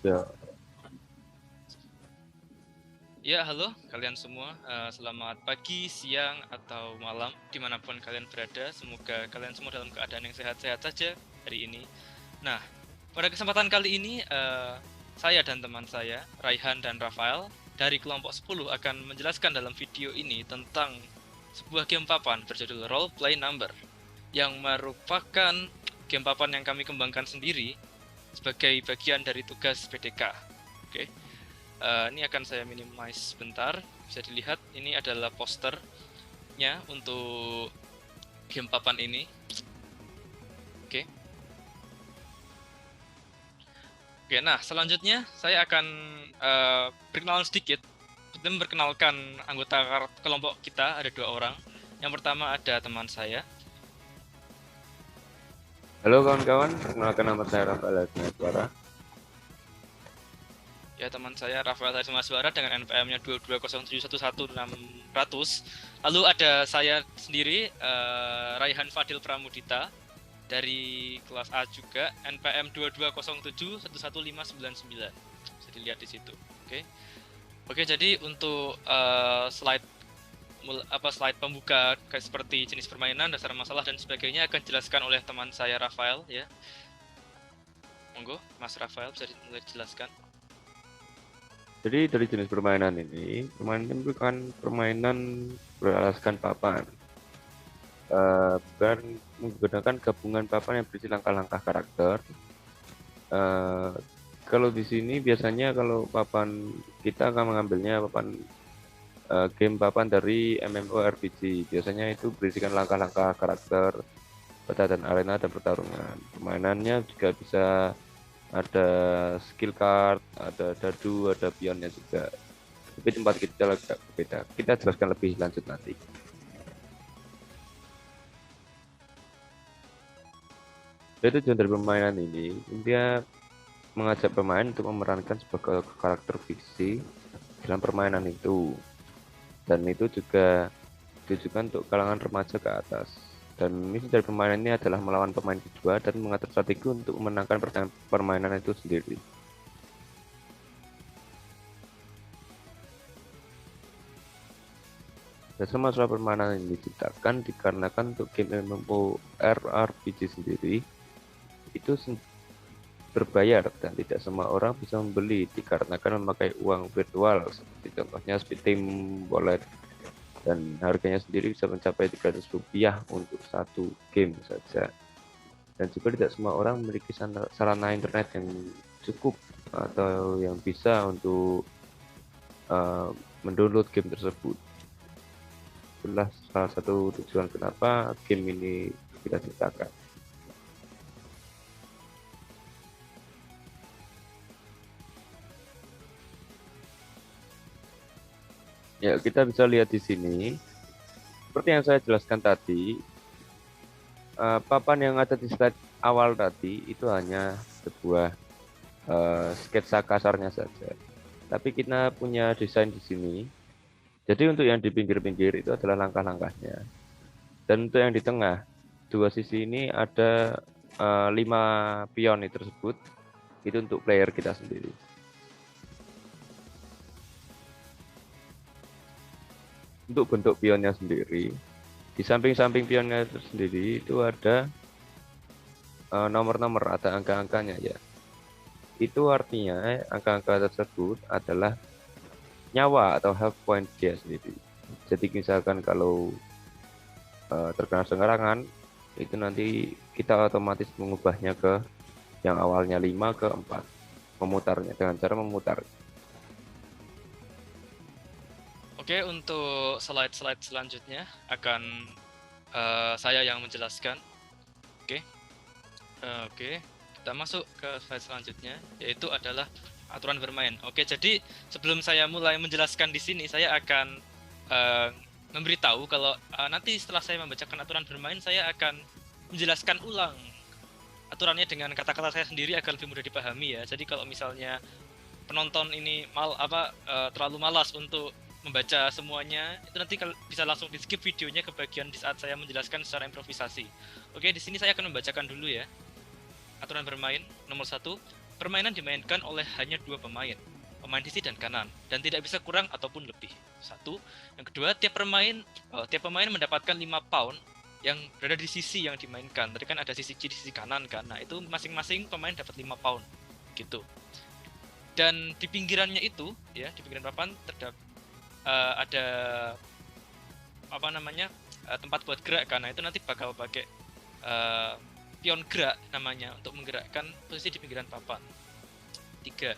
Ya, Ya, halo kalian semua. Selamat pagi, siang, atau malam, dimanapun kalian berada. Semoga kalian semua dalam keadaan yang sehat-sehat saja hari ini. Nah, pada kesempatan kali ini, saya dan teman saya, Raihan dan Rafael, dari kelompok 10 akan menjelaskan dalam video ini tentang sebuah game papan berjudul Role Play Number, yang merupakan game papan yang kami kembangkan sendiri sebagai bagian dari tugas PDK. Oke. Ini akan saya minimize sebentar. Bisa dilihat ini adalah posternya untuk game papan ini. Oke. Oke, nah selanjutnya saya akan berkenalan sedikit. Kita memperkenalkan anggota kelompok kita, ada 2 orang. Yang pertama ada teman saya. halo kawan-kawan, perkenalkan nama saya Rafael Adinaswara. Ya, teman saya Rafael Harismaswara dengan NPM-nya 220711600. Lalu ada saya sendiri, Raihan Fadil Pramudita dari kelas A juga, NPM 2207111599. Bisa dilihat di situ. Oke, jadi untuk slide pembuka kayak seperti jenis permainan, dasar masalah dan sebagainya akan dijelaskan oleh teman saya Rafael ya. Monggo, Mas Rafael bisa mulai dijelaskan. Jadi dari jenis permainan ini bukan permainan beralaskan papan. Bukan menggunakan gabungan papan yang berisi langkah-langkah karakter. Kalau di sini biasanya kalau papan kita akan mengambilnya papan game papan dari MMORPG. Biasanya itu berisikan langkah-langkah karakter, peta dan arena dan pertarungan. Permainannya juga bisa ada skill card, ada dadu, ada pionnya juga. Tapi tempat kita agak berbeda. Kita jelaskan lebih lanjut nanti. Jadi tujuan dari permainan ini, dia mengajak pemain untuk memerankan sebuah karakter fiksi dalam permainan itu. Dan itu juga ditujukan untuk kalangan remaja ke atas. Dan misi dari permainan ini adalah melawan pemain kedua dan mengatur strategi untuk memenangkan permainan itu sendiri. Dasar masalah permainan ini diciptakan dikarenakan untuk game MMORPG sendiri itu berbayar dan tidak semua orang bisa membeli dikarenakan memakai uang virtual seperti contohnya Steam Wallet, dan harganya sendiri bisa mencapai Rp300 untuk satu game saja. Dan juga tidak semua orang memiliki sarana internet yang cukup atau yang bisa untuk mendownload game tersebut. Itulah salah satu tujuan kenapa game ini kita ciptakan. Ya, kita bisa lihat di sini, seperti yang saya jelaskan tadi, papan yang ada di slide awal tadi itu hanya sebuah sketsa kasarnya saja. Tapi kita punya desain di sini. Jadi untuk yang di pinggir-pinggir itu adalah langkah-langkahnya. Dan untuk yang di tengah, dua sisi ini ada 5 pion tersebut. Itu untuk player kita sendiri. Untuk bentuk pionnya sendiri, di samping-samping pionnya sendiri itu ada nomor-nomor, ada angka-angkanya ya. Itu artinya angka-angka tersebut adalah nyawa atau health point dia sendiri. Jadi misalkan kalau terkena serangan, itu nanti kita otomatis mengubahnya ke yang awalnya 5 ke 4. Memutarnya dengan cara memutar. Oke, untuk slide-slide selanjutnya akan saya yang menjelaskan. Oke, kita masuk ke slide selanjutnya, yaitu adalah aturan bermain. Oke, jadi sebelum saya mulai menjelaskan di sini, saya akan memberitahu kalau nanti setelah saya membacakan aturan bermain, saya akan menjelaskan ulang aturannya dengan kata-kata saya sendiri agar lebih mudah dipahami ya. Jadi kalau misalnya penonton ini terlalu malas untuk membaca semuanya, itu nanti bisa langsung di skip videonya ke bagian di saat saya menjelaskan secara improvisasi. Oke, di sini saya akan membacakan dulu ya. Aturan bermain nomor 1, permainan dimainkan oleh hanya 2 pemain, pemain sisi dan kanan, dan tidak bisa kurang ataupun lebih. Satu. Yang kedua, tiap pemain mendapatkan 5 pound yang berada di sisi yang dimainkan. Tadi kan ada sisi kiri, sisi kanan kan. Nah, itu masing-masing pemain dapat 5 pound gitu. Dan di pinggirannya itu, ya, di pinggiran papan terdapat ada tempat buat gerak kan. Nah, itu nanti bakal pakai pion gerak namanya untuk menggerakkan posisi di pinggiran papan. 3.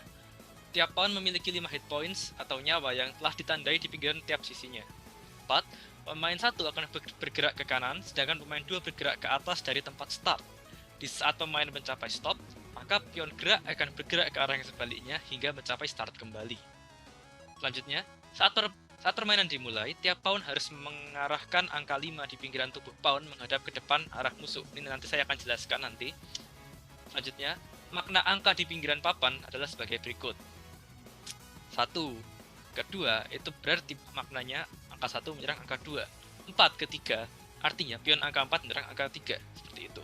Tiap pawn memiliki 5 hit points atau nyawa yang telah ditandai di pinggiran tiap sisinya. 4. Pemain 1 akan bergerak ke kanan, sedangkan pemain 2 bergerak ke atas dari tempat start. Di saat pemain mencapai stop, maka pion gerak akan bergerak ke arah yang sebaliknya hingga mencapai start kembali. Selanjutnya, saat permainan dimulai, tiap pawn harus mengarahkan angka 5 di pinggiran tubuh pawn menghadap ke depan arah musuh. Ini nanti saya akan jelaskan nanti. Selanjutnya, makna angka di pinggiran papan adalah sebagai berikut. 1. Kedua, itu berarti maknanya angka 1 menyerang angka 2. 4 ketiga, artinya pion angka 4 menyerang angka 3. Seperti itu.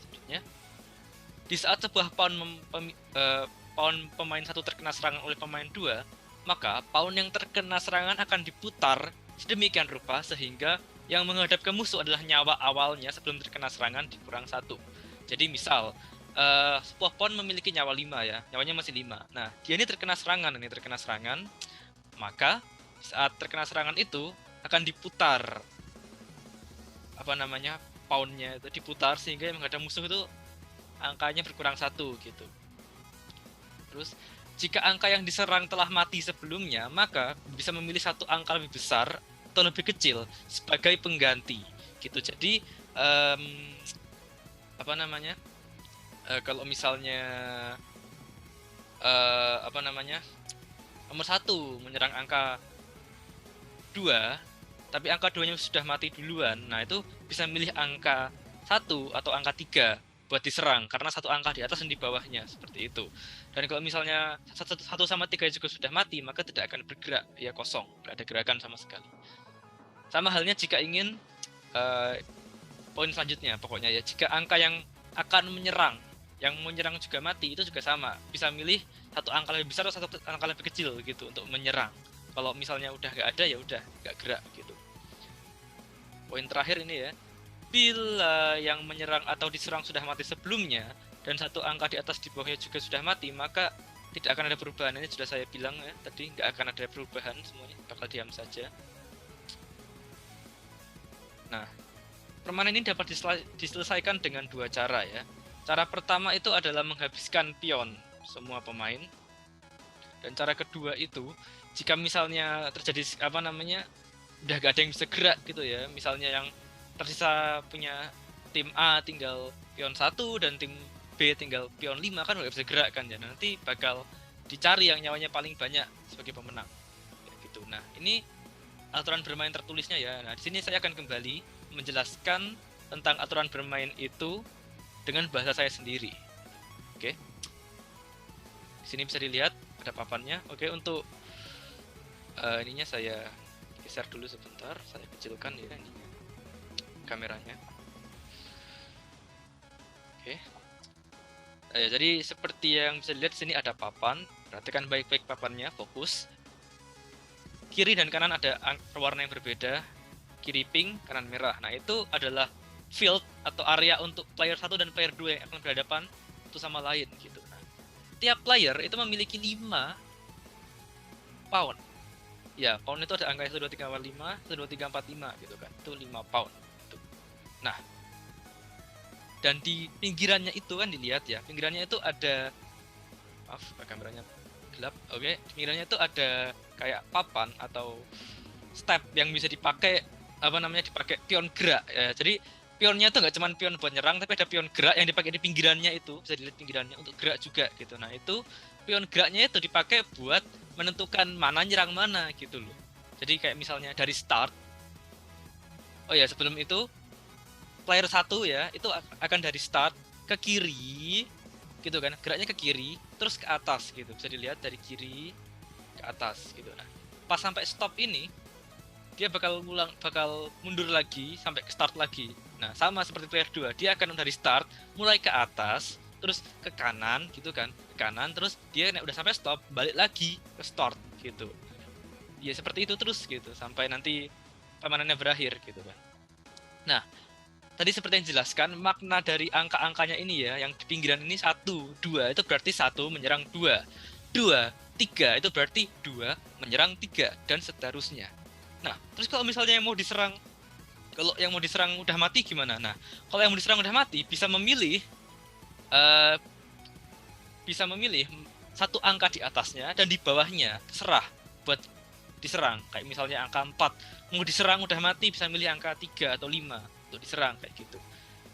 Selanjutnya, di saat sebuah pawn pemain 1 terkena serangan oleh pemain 2, maka pawn yang terkena serangan akan diputar sedemikian rupa sehingga yang menghadap ke musuh adalah nyawa awalnya sebelum terkena serangan dikurang 1. Jadi misal sebuah pawn memiliki nyawa 5 ya, nyawanya masih 5. Nah, dia ini terkena serangan, maka saat terkena serangan itu akan diputar pawnnya itu diputar sehingga yang menghadap musuh itu angkanya berkurang 1 gitu. Terus jika angka yang diserang telah mati sebelumnya, maka bisa memilih satu angka lebih besar atau lebih kecil sebagai pengganti gitu. Jadi kalau misalnya nomor 1 menyerang angka 2, tapi angka 2-nya sudah mati duluan, nah itu bisa milih angka 1 atau angka 3 buat diserang, karena satu angka di atas dan di bawahnya, seperti itu. Dan kalau misalnya 1 sama 3 juga sudah mati, maka tidak akan bergerak, ya kosong, tidak ada gerakan sama sekali. Sama halnya jika ingin poin selanjutnya, pokoknya ya, jika angka yang akan menyerang, yang menyerang juga mati, itu juga sama, bisa milih satu angka lebih besar atau satu angka lebih kecil gitu untuk menyerang. Kalau misalnya udah nggak ada, ya udah nggak gerak gitu. Poin terakhir ini ya, bila yang menyerang atau diserang sudah mati sebelumnya dan satu angka di atas di bawahnya juga sudah mati, maka tidak akan ada perubahan. Ini sudah saya bilang ya tadi, nggak akan ada perubahan, semuanya bakal diam saja. Nah, permainan ini dapat diselesaikan dengan 2 cara ya. Cara pertama itu adalah menghabiskan pion semua pemain. Dan cara kedua itu, jika misalnya terjadi udah gak ada yang bisa gerak gitu ya, misalnya yang tersisa punya tim A tinggal pion 1 dan tim B tinggal pion 5, kan nggak bisa gerak kan ya. Nanti bakal dicari yang nyawanya paling banyak sebagai pemenang. Ya, gitu. Nah, ini aturan bermain tertulisnya ya. Nah, di sini saya akan kembali menjelaskan tentang aturan bermain itu dengan bahasa saya sendiri. Oke. Di sini bisa dilihat ada papannya. Oke, untuk ininya saya geser dulu sebentar, saya kecilkan ya ininya, kameranya. Oke. Jadi seperti yang bisa dilihat sini ada papan. Perhatikan baik-baik papannya, fokus. Kiri dan kanan ada warna yang berbeda. Kiri pink, kanan merah. Nah, itu adalah field atau area untuk player 1 dan player 2 yang akan berhadapan satu sama lain gitu. Nah, tiap player itu memiliki 5 pound. Ya, pound itu ada angka 1 2 3 4 5, 1 2 3 4 5 gitu kan. Itu 5 pound gitu. Nah, dan di pinggirannya itu kan dilihat ya, pinggirannya itu ada, maaf kameranya gelap. Oke, di pinggirannya itu ada kayak papan atau step yang bisa dipakai dipakai pion gerak ya. Jadi pionnya itu nggak cuma pion buat nyerang, tapi ada pion gerak yang dipakai di pinggirannya, itu bisa dilihat pinggirannya untuk gerak juga gitu. Nah, itu pion geraknya itu dipakai buat menentukan mana nyerang mana gitu loh. Jadi kayak misalnya dari start, oh ya sebelum itu player 1 ya itu akan dari start ke kiri gitu kan, geraknya ke kiri terus ke atas gitu, bisa dilihat dari kiri ke atas gitu. Nah, pas sampai stop ini dia bakal mundur lagi sampai ke start lagi. Nah, sama seperti player 2, dia akan dari start mulai ke atas terus ke kanan gitu kan, ke kanan terus dia udah sampai stop balik lagi ke start gitu ya, seperti itu terus gitu sampai nanti permainannya berakhir gitu kan. Nah tadi seperti yang dijelaskan makna dari angka-angkanya ini ya, yang di pinggiran ini 1, 2 itu berarti 1 menyerang 2, 2, 3 itu berarti 2 menyerang 3 dan seterusnya. Nah terus kalau misalnya yang mau diserang, kalau yang mau diserang udah mati gimana? Nah, kalau yang mau diserang udah mati bisa memilih satu angka di atasnya dan di bawahnya, terserah buat diserang. Kayak misalnya angka 4, mau diserang udah mati bisa milih angka 3 atau 5 untuk diserang kayak gitu.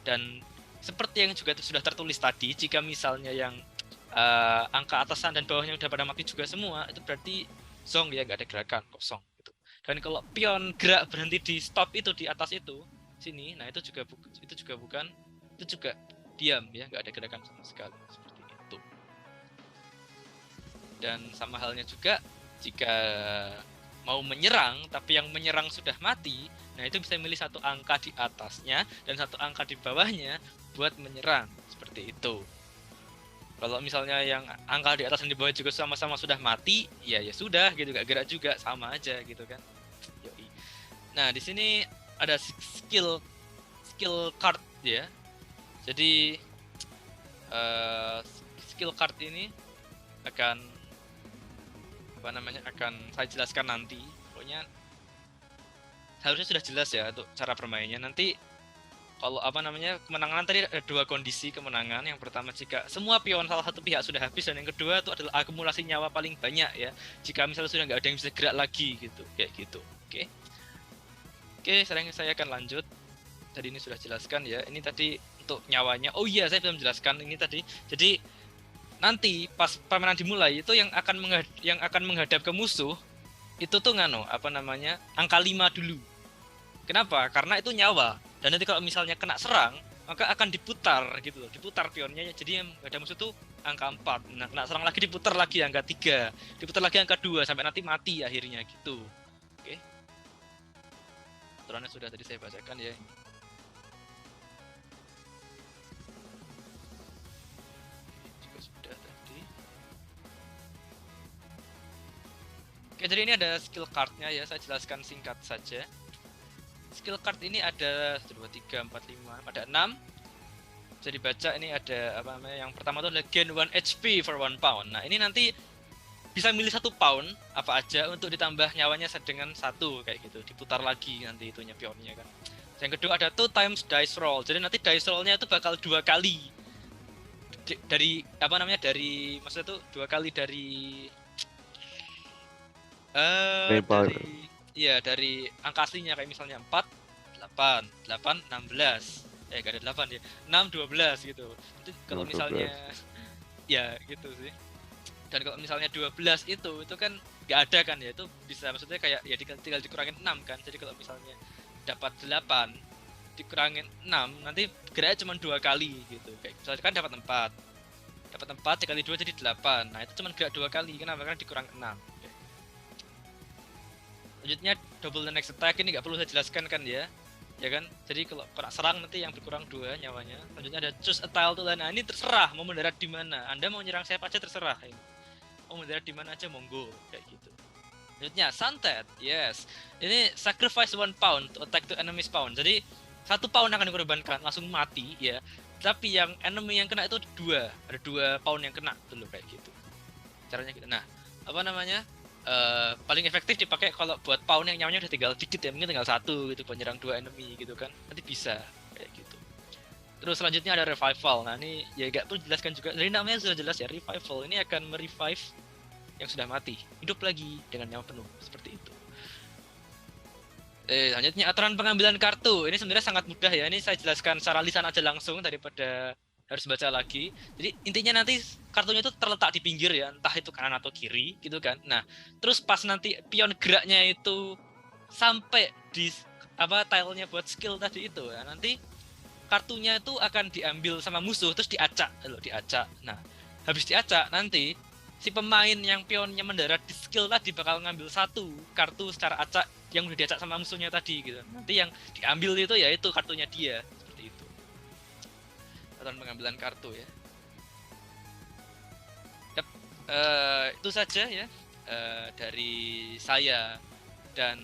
Dan seperti yang juga sudah tertulis tadi, jika misalnya yang angka atasan dan bawahnya udah pada mati juga semua, itu berarti zong ya, nggak ada gerakan, kosong gitu. Dan kalau pion gerak berhenti di stop itu di atas itu sini, nah itu juga diam ya, nggak ada gerakan sama sekali seperti itu. Dan sama halnya juga jika mau menyerang tapi yang menyerang sudah mati, nah itu bisa milih satu angka di atasnya dan satu angka di bawahnya buat menyerang seperti itu. Kalau misalnya yang angka di atas dan di bawah juga sama-sama sudah mati, ya sudah gitu, gak gerak juga, sama aja gitu kan. Yoi. Nah di sini ada skill card ya. Jadi skill card ini akan akan saya jelaskan nanti. Pokoknya harusnya sudah jelas ya untuk cara bermainnya. Nanti kalau kemenangan tadi ada 2 kondisi kemenangan. Yang pertama jika semua pion salah satu pihak sudah habis, dan yang kedua itu adalah akumulasi nyawa paling banyak ya. Jika misalnya sudah nggak ada yang bisa gerak lagi gitu, kayak gitu. Oke, sekarang saya akan lanjut. Tadi ini sudah jelaskan ya. Ini tadi untuk nyawanya. Oh iya, saya belum jelaskan ini tadi. Jadi nanti pas permainan dimulai itu yang akan menghadap ke musuh itu tuh angka 5 dulu. Kenapa? Karena itu nyawa. Dan nanti kalau misalnya kena serang, maka akan diputar gitu loh, diputar pionnya. Jadi yang ada musuh tuh angka 4. Nah, kena serang lagi diputar lagi angka 3, diputar lagi angka 2 sampai nanti mati akhirnya gitu. Oke. Aturannya sudah tadi saya bacakan ya. Juga sudah tadi. Oke, jadi ini ada skill card-nya ya, saya jelaskan singkat saja. Skill card ini ada 1, 2, 3, 4, 5, ada 6. Bisa dibaca, ini ada yang pertama itu adalah gain 1 HP for 1 pound. Nah ini nanti bisa milih 1 pound apa aja untuk ditambah nyawanya dengan 1 kayak gitu, diputar lagi nanti itunya pionnya kan. Yang kedua ada 2 times dice roll, jadi nanti dice rollnya itu bakal 2 kali dari maksudnya itu 2 kali dari dari angka aslinya, kayak misalnya 4, 8, 8, 16. Gak ada 8 ya. 6, 12 gitu. Itu kalau misalnya ya gitu sih. Dan kalau misalnya 12 itu kan gak ada kan ya. Itu bisa maksudnya kayak ya tinggal dikurangin 6 kan. Jadi kalau misalnya dapat 8 dikurangin 6 nanti geraknya cuma 2 kali gitu. Kayak misalnya kan dapat 4 dikali 2 jadi 8. Nah, itu cuma gerak 2 kali. Kenapa? Karena dikurang 6. Selanjutnya double the next attack, ini nggak perlu saya jelaskan kan ya kan. Jadi kalau kena serang nanti yang berkurang 2 nyawanya. Selanjutnya ada choose a tile to land. Nah ini terserah mau mendarat di mana. Anda mau nyerang siapa aja terserah ini. Mau mendarat di mana aja monggo kayak gitu. Selanjutnya sunset, yes. Ini sacrifice 1 pound to attack to enemy's pound. Jadi 1 pound akan dikorbankan langsung mati ya. Tapi yang enemy yang kena itu 2. Ada 2 pound yang kena dulu kayak gitu. Caranya gitu. Nah, paling efektif dipakai kalau buat pound yang nyawanya udah tinggal dikit ya, mungkin tinggal 1 gitu buat nyerang 2 enemy gitu kan, nanti bisa kayak gitu. Terus selanjutnya ada revival. Nah ini ya gak perlu dijelaskan juga, dari namanya sudah jelas ya, revival ini akan merevive yang sudah mati hidup lagi dengan nyawa penuh seperti itu. Selanjutnya aturan pengambilan kartu. Ini sebenarnya sangat mudah ya, ini saya jelaskan secara lisan aja langsung daripada harus baca lagi. Jadi intinya nanti kartunya itu terletak di pinggir ya, entah itu kanan atau kiri gitu kan. Nah, terus pas nanti pion geraknya itu sampai di tile-nya buat skill tadi itu ya, nanti kartunya itu akan diambil sama musuh terus diacak. Nah, habis diacak nanti si pemain yang pionnya mendarat di skill tadi bakal ngambil 1 kartu secara acak yang udah diacak sama musuhnya tadi gitu. Nanti yang diambil itu ya itu kartunya dia. Pengambilan kartu ya. Itu saja ya dari saya dan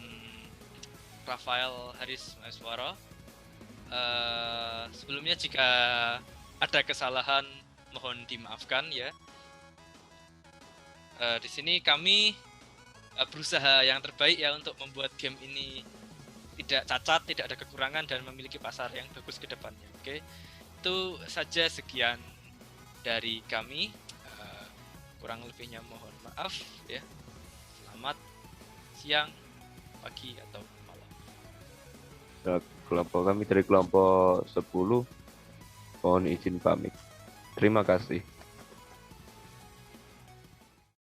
Rafael Haris Maheswara. Sebelumnya jika ada kesalahan mohon dimaafkan ya. Di sini kami berusaha yang terbaik ya untuk membuat game ini tidak cacat, tidak ada kekurangan dan memiliki pasar yang bagus ke depannya. Oke. Itu saja, sekian dari kami. Kurang lebihnya mohon maaf ya. Selamat siang, pagi atau malam. Nah, kelompok kami dari kelompok 10 mohon izin pamit. Terima kasih.